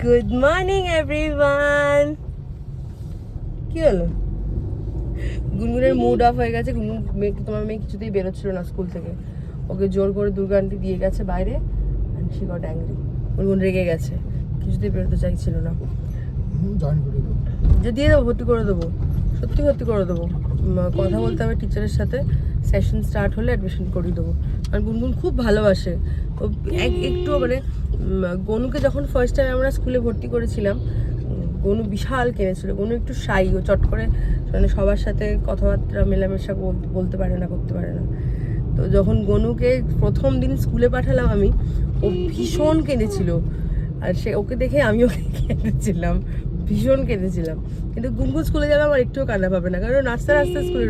Good morning everyone. কি হলো? গুনগুনের mood of হয়ে গেছে। গুনগুন তোমার মেয়ে কিছুতেই বেরোচ্ছিল না স্কুল থেকে। ওকে জোর করে দুর্গা আন্টি দিয়ে গেছে বাইরে। And she got angry. গুনগুন রেগে গেছে, কিছুতেই বেরোতে চাইছিল না। যে দিয়ে দেবো, ভর্তি করে দেবো, সত্যি ভর্তি করে দেবো। কথা বলতে হবে টিচারের সাথে, সেশন স্টার্ট হলে অ্যাডমিশন করিয়ে দেবো। কারণ গুনগুন খুব ভালোবাসে। ও একটু মানে গনুকে যখন ফার্স্ট টাইম আমরা স্কুলে ভর্তি করেছিলাম, গনু বিশাল কেঁদেছিল। গনু একটু শাই, ও চট করে মানে সবার সাথে কথাবার্তা মেলামেশা বলতে পারে না, করতে পারে না। তো যখন গনুকে প্রথম দিন স্কুলে পাঠালাম আমি, ও ভীষণ কেঁদেছিল। আর সে ওকে দেখে আমিও কেঁদেছিলাম, ভীষণ কেঁদেছিলাম। কিন্তু গুনগুন স্কুলে যাবে আমার একটুও কান্না পাবে না, কারণ আস্তে আস্তে স্কুলে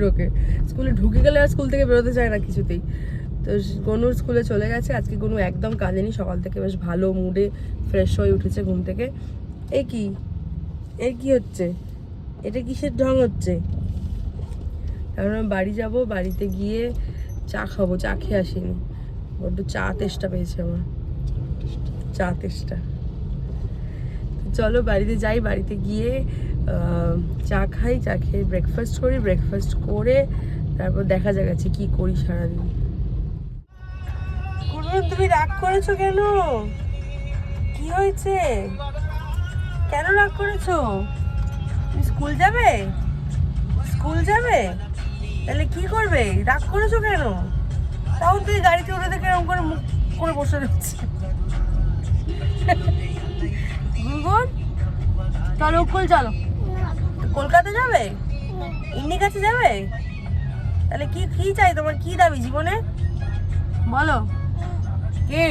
স্কুলে ঢুকে গেলে আর স্কুল থেকে বেরোতে চায় না কিছুতেই। তো গনুর স্কুলে চলে গেছে। আজকে গনু একদম কাঁদেনি, সকাল থেকে বেশ ভালো মুডে ফ্রেশ হয়ে উঠেছে ঘুম থেকে। এই কি হচ্ছে? এটা কিসের ঢং হচ্ছে? কারণ আমি বাড়ি যাব, বাড়িতে গিয়ে চা খাবো। চা খেয়ে আসিনি, বড্ড চা তেষ্টা পেয়েছে আমার, চা তেষ্টা। চলো বাড়িতে যাই, বাড়িতে গিয়ে চা খাই, চা খেয়ে ব্রেকফাস্ট করি, ব্রেকফাস্ট করে তারপর দেখা যাচ্ছে কি করি সারাদিন। তুমি রাগ করেছো কেন? কি হয়েছে? কেন রাগ করেছো? তুমি স্কুল যাবে? স্কুল যাবে? তাহলে কি করবে? রাগ করেছো কেন? তখন তুই গাড়িতে উঠে থেকে এরকম করে মুখ করে বসে রয়েছে। গুনগুন চলো, স্কুল চলো। কলকাতা যাবে? ইন্নি কাছে যাবে? তাহলে কি কি চাই তোমার? কি দাবি জীবনে বলো? কি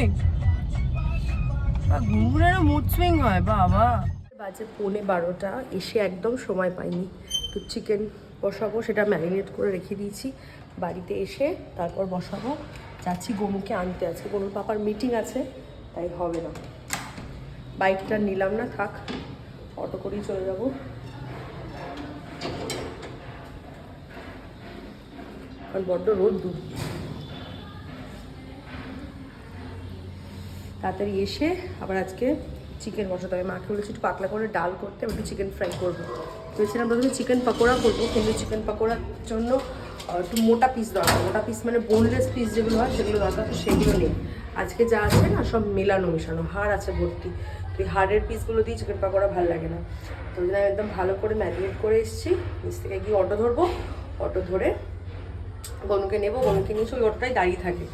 গুনগুনেরও মুড সুইং হয় বাবা। বাজে 11:15, এসে একদম সময় পাইনি। তো চিকেন বসাবো, সেটা ম্যারিনেট করে রেখে দিয়েছি। বাড়িতে এসে তারপর বসাবো। যাচ্ছি গনুকে আনতে, আজকে গনুর পাপার মিটিং আছে, তাই হবে না। বাইকটা নিলাম না, থাক, অটো করেই চলে যাবো। কারণ বড্ড রোদ দূর। তাড়াতাড়ি এসে আবার আজকে চিকেন বসাতে হবে। মাকে বলেছি একটু পাতলা করে ডাল করতে, আমি একটু চিকেন ফ্রাই করবো। ভেবেছিলাম প্রথমে চিকেন পকোড়া করবো, কিন্তু চিকেন পকোড়ার জন্য একটু মোটা পিস দরকার। মোটা পিস মানে বোনলেস পিস যেগুলো হয় সেগুলো দরকার, তো সেগুলো নেই। আজকে যা আছে না সব মেশানো, হাড় আছে ভর্তি। তো এই হাড়ের পিসগুলো দিয়ে চিকেন পকোড়া ভালো লাগে না। তো ওই জন্য আমি একদম ভালো করে ম্যারিনেট করে এসেছি। নিচ থেকে গিয়ে অটো ধরবো, অটো ধরে গনুকে নেবো। গনুকে নিয়ে ওই অটোটাই দাঁড়িয়ে থাকে।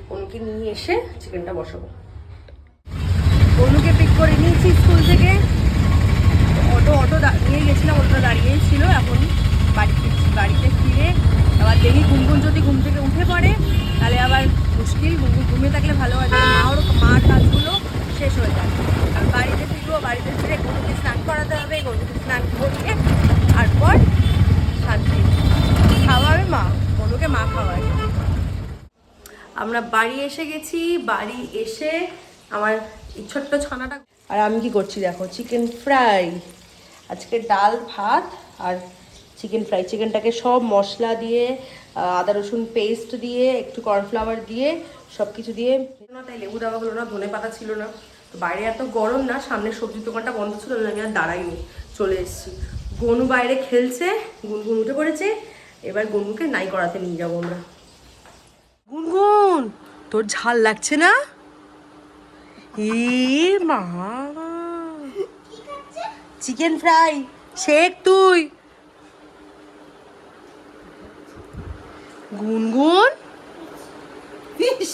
গনুকে নিয়ে এসে চিকেনটা বসাবো। গনুকে পিক করে নিয়েছি স্কুল থেকে। অটো নিয়ে গেছিলাম, অটোটা দাঁড়িয়েই ছিল। এখন বাড়ি ফিরছি। বাড়িতে ফিরে আবার দেখি গুনগুন যদি ঘুম থেকে উঠে পড়ে তাহলে আবার মুশকিল। গুনগুন ঘুমিয়ে থাকলে ভালো হয়, তাহলে মার কাজগুলো শেষ হয়ে যায়। আর বাড়িতে ফিরবো, বাড়িতে ফিরে গনুকে স্নান করাতে হবে। গনুকে স্নান করিয়ে তারপর শান্তি খাওয়াবে মা, গনুকে মা খাওয়ায়। আমরা বাড়ি এসে গেছি। বাড়ি এসে আমার এই ছোট্ট ছানাটা, আর আমি কি করছি দেখো, চিকেন ফ্রাই। আজকে ডাল ভাত আর চিকেন ফ্রাই। চিকেনটাকে সব মশলা দিয়ে, আদা রসুন পেস্ট দিয়ে, একটু কর্নফ্লাওয়ার দিয়ে, সব কিছু দিয়ে না, তাই লেবু দেওয়া হলো না, ধনে পাতা ছিল না। তো বাইরে এত গরম না, সামনে সবজির দোকানটা বন্ধ ছিল, আমি আর দাঁড়াইনি, চলে এসেছি। গনু বাইরে খেলছে, গুনগুন উঠে পড়েছে। এবার গনুকে নাই করাতে নিয়ে যাবো আমরা। গুনগুন তোর ঝাল লাগছে না? মা চিকেন ফ্রাই শেখ তুই। গুনগুন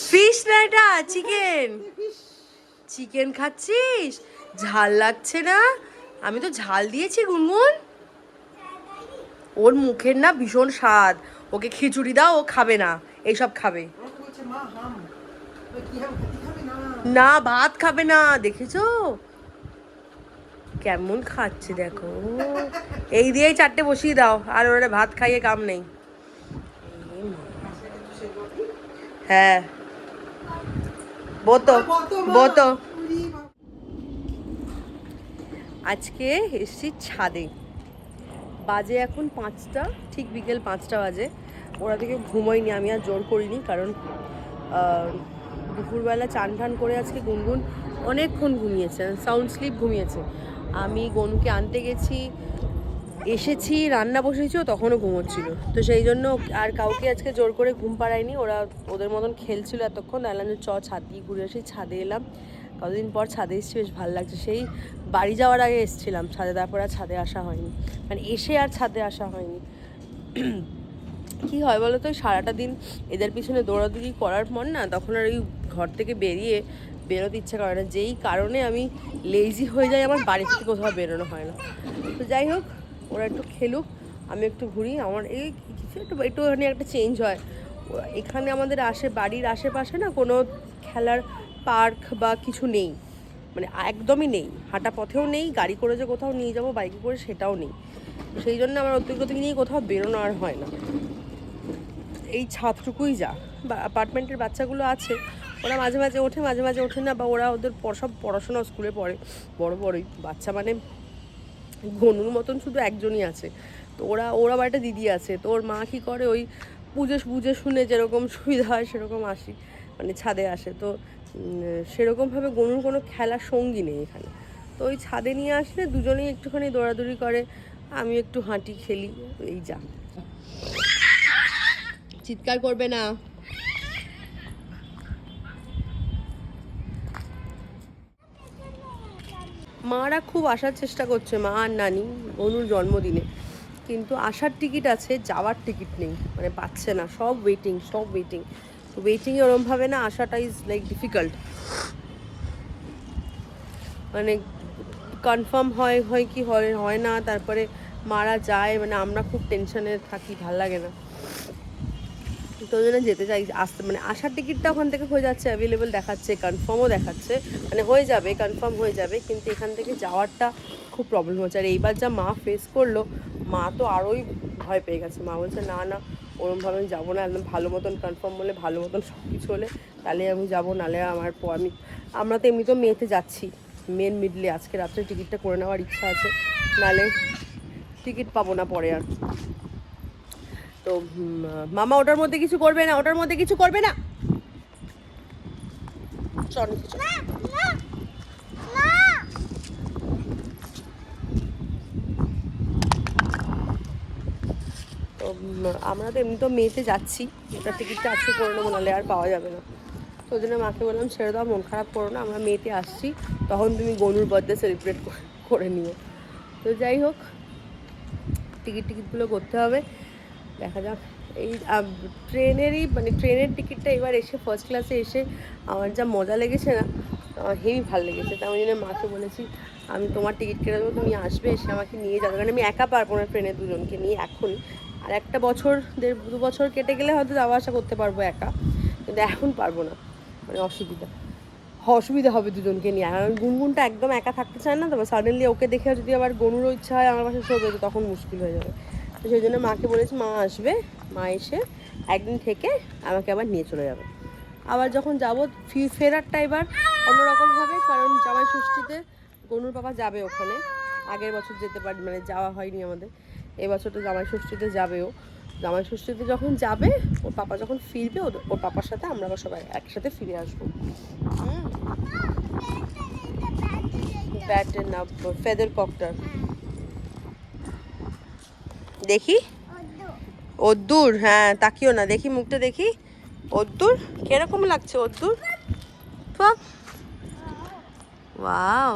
ফিশ না, এটা চিকেন। চিকেন খাচ্ছিস? ঝাল লাগছে না? আমি তো ঝাল দিয়েছি গুনগুন। ওর মুখের না ভীষণ স্বাদ, ওকে খিচুড়ি দাও, ও খাবে না, এইসব খাবে না, ভাত খাবে না। দেখেছো কেমন খাচ্ছে, দেখো। এই দিয়েই 4টে বসিয়ে দাও, আর ওরা ভাত খাইয়ে কাম নেই। হ্যাঁ বতো বতো। আজকে এসছি ছাদে। বাজে এখন 5টা, ঠিক বিকেল 5টা বাজে। ওরা থেকে ঘুমোয়নি, আমি আর জোর করিনি, কারণ দুপুরবেলা চান টান করে আজকে গুনগুন অনেকক্ষণ ঘুমিয়েছে, সাউন্ড স্লিপ ঘুমিয়েছে। আমি গনুকে আনতে গেছি, এসেছি, রান্না বসেছিও, তখনও ঘুমোচ্ছিল। তো সেই জন্য আর কাউকে আজকে জোর করে ঘুম পাড়ায়নি, ওরা ওদের মতন খেলছিল এতক্ষণ। দেখলাম যে ছাদ দিয়ে ঘুরে আসি, ছাদে এলাম। কতদিন পর ছাদে এসেছি, বেশ ভালো লাগছে। সেই বাড়ি যাওয়ার আগে এসেছিলাম ছাদে, তারপর আর ছাদে আসা হয়নি, মানে এসে আর ছাদে আসা হয়নি। কি হয় বলো তো, সারাটা দিন এদের পিছনে দৌড়াদৌড়ি করার পর না, তখন আর ওই ঘর থেকে বেরোতে ইচ্ছা করে না। যেই কারণে আমি লেজি হয়ে যাই, আমার বাড়ি থেকে কোথাও বেরোনো হয় না। তো যাই হোক, ওরা একটু খেলুক, আমি একটু ঘুরি। আমার এই কিছু একটুখানি একটা চেঞ্জ হয়। এখানে আমাদের বাড়ির আশেপাশে না কোনো খেলার পার্ক বা কিছু নেই, মানে একদমই নেই। হাঁটা পথেও নেই, গাড়ি করে যে কোথাও নিয়ে যাবো বাইকে করে সেটাও নেই। সেই জন্য আমার অতিরিক্ত নিয়ে কোথাও বেরোনো আর হয় না। এই ছাদটুকুই যা। বা অ্যাপার্টমেন্টের বাচ্চাগুলো আছে, ওরা মাঝে মাঝে ওঠে, মাঝে মাঝে ওঠে না, বা ওরা ওদের সব পড়াশোনা স্কুলে পড়ে, বড়ই বাচ্চা, মানে গনুর মতন শুধু একজনই আছে। তো ওরা বাড়িতে দিদি আছে, তো ওর মা কী করে, ওই বুঝে শুনে যেরকম সুবিধা হয় সেরকম মানে ছাদে আসে। তো সেরকমভাবে গনুর কোনো খেলার সঙ্গী নেই এখানে। তো ওই ছাদে নিয়ে আসলে দুজনেই একটুখানি দৌড়াদৌড়ি করে, আমি একটু হাঁটি, খেলি, এই যা। চিৎকার করবে না। মারা খুব আসার চেষ্টা করছে, মা আর নানি, অনুর জন্মদিনে, কিন্তু আসার টিকিট আছে, যাওয়ার টিকিট নেই, মানে পাচ্ছে না। সব ওয়েটিং। তো ওয়েটিংয়ে ওরমভাবে না আসাটা ইজ লাইক ডিফিকাল্ট, মানে কনফার্ম হয় কি হয় না, তারপরে মারা যায়, মানে আমরা খুব টেনশনে থাকি, ভাল লাগে না। তো ওই জন্য যেতে চাই, মানে আসার টিকিটটা ওখান থেকে হয়ে যাচ্ছে, অ্যাভেলেবেল দেখাচ্ছে, কনফার্মও দেখাচ্ছে, মানে হয়ে যাবে, কনফার্ম হয়ে যাবে, কিন্তু এখান থেকে যাওয়ারটা খুব প্রবলেম হচ্ছে। আর এইবার যা মা ফেস করলো, মা তো আরোই ভয় পেয়ে গেছে। মা বলছে না ওরমভাবে আমি যাবো না, একদম ভালো মতন কনফার্ম হলে, ভালো মতন সব কিছু হলে তাহলে আমি যাবো, নাহলে আমরা তো এমনিতেও মেতে যাচ্ছি, মেন মিডলে আজকে রাত্রে টিকিটটা করে নেওয়ার ইচ্ছা আছে, নাহলে টিকিট পাবো না পরে আর। তো মামা ওটার মধ্যে কিছু করবে না, চল তো আমরা তো এমনি তো মেতে যাচ্ছি, ওটার টিকিটটা আজকে করে নেবো, নাহলে আর পাওয়া যাবে না। তো ওই জন্য মাকে বললাম ছেড়ে দাও, মন খারাপ করো না, আমরা মেতে আসছি, তখন তুমি গনুর বার্থডে সেলিব্রেট করে নিও। তো যাই হোক, টিকিটগুলো করতে হবে, দেখা যাক। এই ট্রেনের টিকিটটা এবার এসে ফার্স্ট ক্লাসে এসে আমার যা মজা লেগেছে না, হেভি ভালো লেগেছে। তাই ওই জন্য মাকে বলেছি আমি তোমার টিকিট কেটে দেবো, তুমি আসবে, এসে আমাকে নিয়ে যাবে, কারণ আমি একা পারবো না ট্রেনে দুজনকে নিয়ে এখন। আর একটা বছর 1.5-2 বছর কেটে গেলে হয়তো যাওয়া আসা করতে পারবো একা, কিন্তু এখন পারবো না, মানে অসুবিধা হবে দুজনকে নিয়ে। আর গুনগুনটা একদম একা থাকতে চায় না, তবে সাডেনলি ওকে দেখে যদি আবার গনুরও ইচ্ছা হয় আমার পাশে শোবে, তো তখন মুশকিল হয়ে যাবে। তো সেই জন্য মাকে বলেছি মা আসবে, মা এসে একদিন থেকে আমাকে আবার নিয়ে চলে যাবে। আবার যখন যাবো ফেরারটা এবার অন্যরকম হবে, কারণ জামাই ষষ্ঠীতে গনুর বাবা যাবে ওখানে। আগের বছর যেতে পারি, মানে যাওয়া হয়নি আমাদের, এবছর তো জামাই ষষ্ঠীতে যাবেও। জামাই ষষ্ঠীতে যখন যাবে, ওর পাপা যখন ফিরবে, ওর পাপার সাথে আমরা আবার সবাই একসাথে ফিরে আসবো। ব্যাটের না, ফেদার ককটার দেখি। অদ্দুর, হ্যাঁ, তাকিও না, দেখি মুখটা দেখি। অদ্দুর কিরকম লাগছে? অদ্দুর, ওয়াও,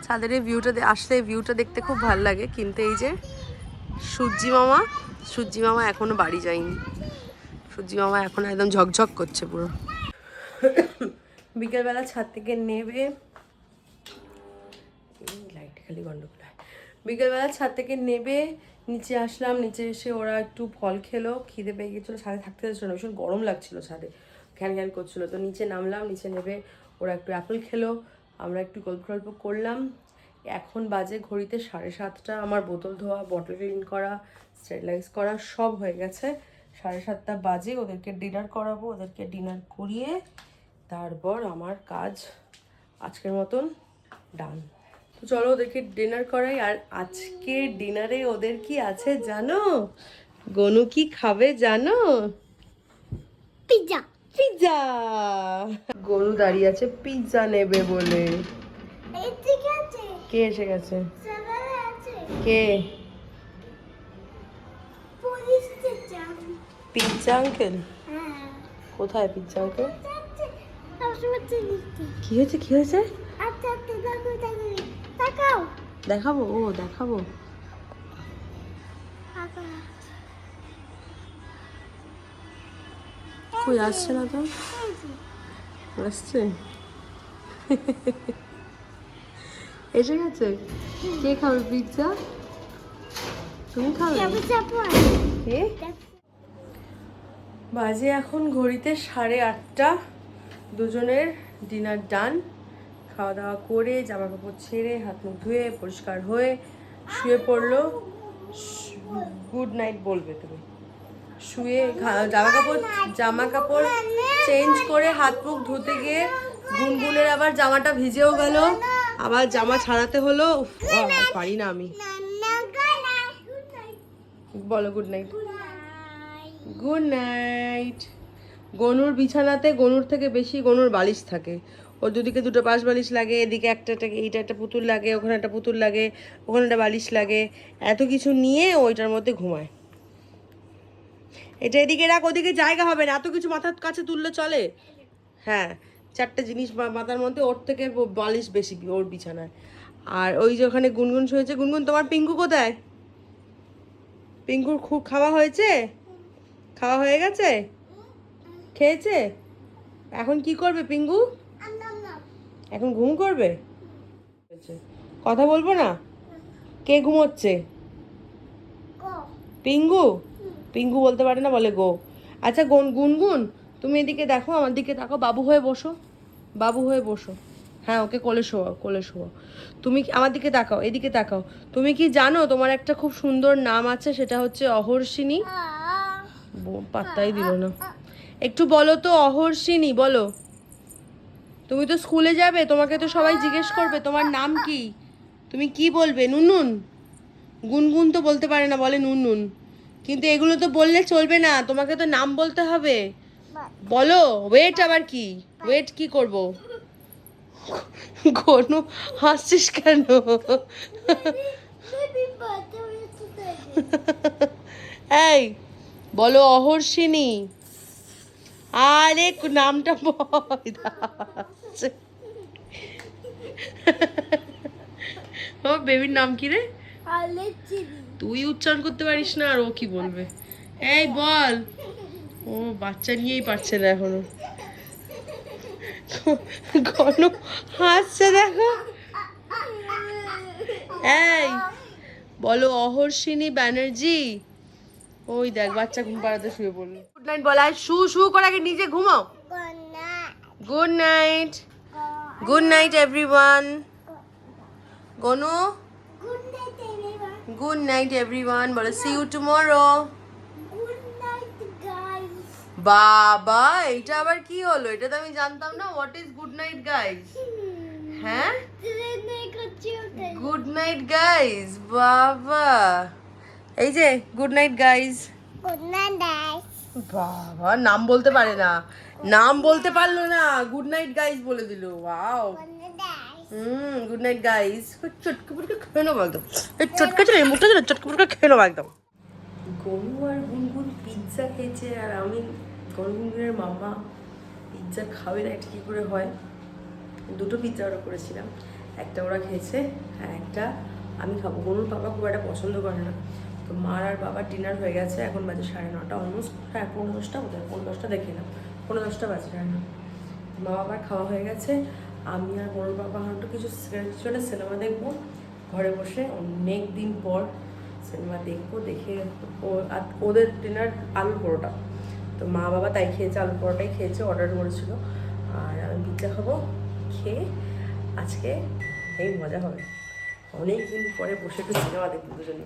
ছাদের এই ভিউটা আসলে ভিউটা দেখতে খুব ভালো লাগে, কিন্তু এই যে সূর্যি মামা এখনো বাড়ি যায়নি। সূর্যি মামা এখন একদম ঝকঝক করছে পুরো। বিকেলবেলা ছাদ থেকে নেবে, লাইট খালি গন্ডগোল হয়। বিকেলবেলা ছাদ থেকে নেবে, নিচে আসলাম, নিচে এসে ওরা একটু ফল খেলো, খিদে পেয়ে গেছিলো, ছাদে থাকতে চাচ্ছিল না, ভীষণ গরম লাগছিল ছাদে, ঘ্যান করছিলো। তো নিচে নামলাম, নিচে নেবে ওরা একটু অ্যাপেল খেলো, আমরা একটু গল্প করলাম। এখন বাজে ঘড়িতে 7:30। আমার বোতল ধোয়া, বটল ক্লিন করা, স্টেরিলাইজ করা সব হয়ে গেছে। 7:30 বাজে, ওদেরকে ডিনার করাবো, ওদেরকে ডিনার করিয়ে তারপর আমার কাজ আজকের মতন ডান। তো চলো ওদেরকে ডিনার করাই। আর আজকে ডিনারে ওদের কি আছে জানো? গনু কি খাবে জানো? পিজ্জা। পিৎজা। গনু দাঁড়িয়ে আছে পিৎজা নেবে বলে। এই ঠিক আছে। কে এসে গেছে? সালারে আছে। কে? পুলিশ চাচা। Pizza uncle? হ্যাঁ। কোথায় পিৎজা আঙ্কেল? কি কি হয়েছে, কি হয়েছে? আচ্ছা আচ্ছা দেখো দেখো তাকাও। দেখাবো, ও দেখাবো। কই আসছে না তো? আসছে। এসে গেছে। কে খাবে পিৎজা? তুমি খাবে? কে? বাজে এখন ঘড়িতে 8:30। দুজনের ডিনার ডান। খাওয়া দাওয়া করে জামা কাপড় ছেড়ে হাত মুখ ধুয়ে পরিষ্কার হয়ে শুয়ে পড়লো। গুড নাইট বলবে তুমি? শুয়ে জামা কাপড় চেঞ্জ করে হাত মুখ ধুতে গিয়ে গুনগুনের আবার জামাটা ভিজেও গেল, আবার জামা ছাড়াতে হলো। পারি না আমি। বলো গুড নাইট। Good night. গনুর বিছানাতে গনুর থেকে বেশি গনুর বালিশ থাকে। ওর দুদিকে দুটো পাশ বালিশ লাগে, এদিকে একটা এইটা একটা পুতুল লাগে, ওখানে একটা পুতুল লাগে, ওখানে একটা বালিশ লাগে, এত কিছু নিয়ে ওইটার মধ্যে ঘুমায়। এটা এদিকে রাখ, ওদিকে জায়গা হবে না, এত কিছু মাথার কাছে তুললে চলে? হ্যাঁ, 4টে জিনিস মাথার মধ্যে, ওর থেকে বালিশ বেশি ওর বিছানায়। আর ওই যে ওখানে গুনগুন শুয়েছে। গুনগুন তোমার পিঙ্কু কোথায়? পিঙ্কুর খুব খাওয়া হয়েছে? খাওয়া হয়ে গেছে? খেয়েছে? এখন কি করবে পিঙ্কু? এখন ঘুম করবে? কথা বলবো না? কে ঘুমোচ্ছে? পিঙ্গু। পিঙ্গু বলতে পারে না, বলে গো। আচ্ছা গুনগুন, তুমি এদিকে দেখো, আমার দিকে তাকাও, বাবু হয়ে বসো, বাবু হয়ে বসো। হ্যাঁ, ওকে কোলে শোয়াও, কোলে শোয়াও। তুমি আমার দিকে তাকাও, এদিকে তাকাও। তুমি কি জানো তোমার একটা খুব সুন্দর নাম আছে, সেটা হচ্ছে অহর্ষিনী? পাত্তাই দিল না। একটু বলো তো, অহর্ষিনী বলো। তুমি তো স্কুলে যাবে, তোমাকে তো সবাই জিজ্ঞেস করবে তোমার নাম কি। তুমি কি বলবে? নুনুন? গুনগুন তো বলতে পারে না, বলে নুনুন। কিন্তু এগুলো তো বললে চলবে না, তোমাকে তো নাম বলতে হবে। বলো। ওয়েট আবার কি? ওয়েট কি করব? কোনো হাসছিস কেন? এই বলো অহর্ষিনী। আরে নামটা ভয় দাচ্ছে। ও বেবির নাম কি রে? তুই উচ্চারণ করতে পারিস না, আর ও কি বলবে? এই বল। ও বাচ্চা নিয়েই পারছে না এখনো। ঘন হাসছে দেখো। এই বলো অহর্ষিনী ব্যানার্জি। ওই দেখ বাচ্চা ঘুম পাড়াতে শুয়ে পড়লো। গুড নাইট বল। আর শু করে আগে নিজে ঘুমাও। Good night. Good night everyone. Gonu good night everyone বলো। See you tomorrow. বাবা, এটা আবার কি হলো? এটা তো আমি জানতাম না। What is good night guys? হ্যাঁ, গুড নাইট গাইস। বাবা, এই যে গুড নাইট গাইস। বাবা, নাম বলতে পারে না, নাম বলতে পারলো না, গুড নাইট গাইস বলে দিল। ওয়াও। Good night guys. চটকে পুটকে খেয়ে নেবো একদম। চটকে চলে মুখটা চলে চটকে পুটকে খেয়ে নেবো একদম। গনু আর গুনগুন পিৎজা খেয়েছে, আর আমি গুনগুনের মামা পিৎজা খাবে না, এটা কী করে হয়? দুটো পিৎজা অর্ডার করেছিলাম, একটা ওরা খেয়েছে আর একটা আমি খাবো। গনুর বাবা খুব একটা পছন্দ করে না। তো মার আর বাবার ডিনার হয়ে গেছে, এখন বাজে 9:30 অলমোস্ট। হ্যাঁ, 9:45 বোধহয়, 9:45 দেখে না, 9:45 বাজে। হ্যাঁ, মা বাবার খাওয়া হয়ে গেছে। আমি আর গনুর বাবা হয়তো কিছু একটা সিনেমা দেখবো ঘরে বসে। অনেক দিন পর সিনেমা দেখবো। দেখে ওদের ডিনার আলুর পরোটা, তো মা বাবা তাই খেয়েছে, আলুর পরোটাই খেয়েছে, অর্ডার করেছিল। আর আমি পিৎজা খাবো। খেয়ে আজকে এই মজা হবে। অনেক দিন পরে বসে একটু সিনেমা দেখবো দুজনে।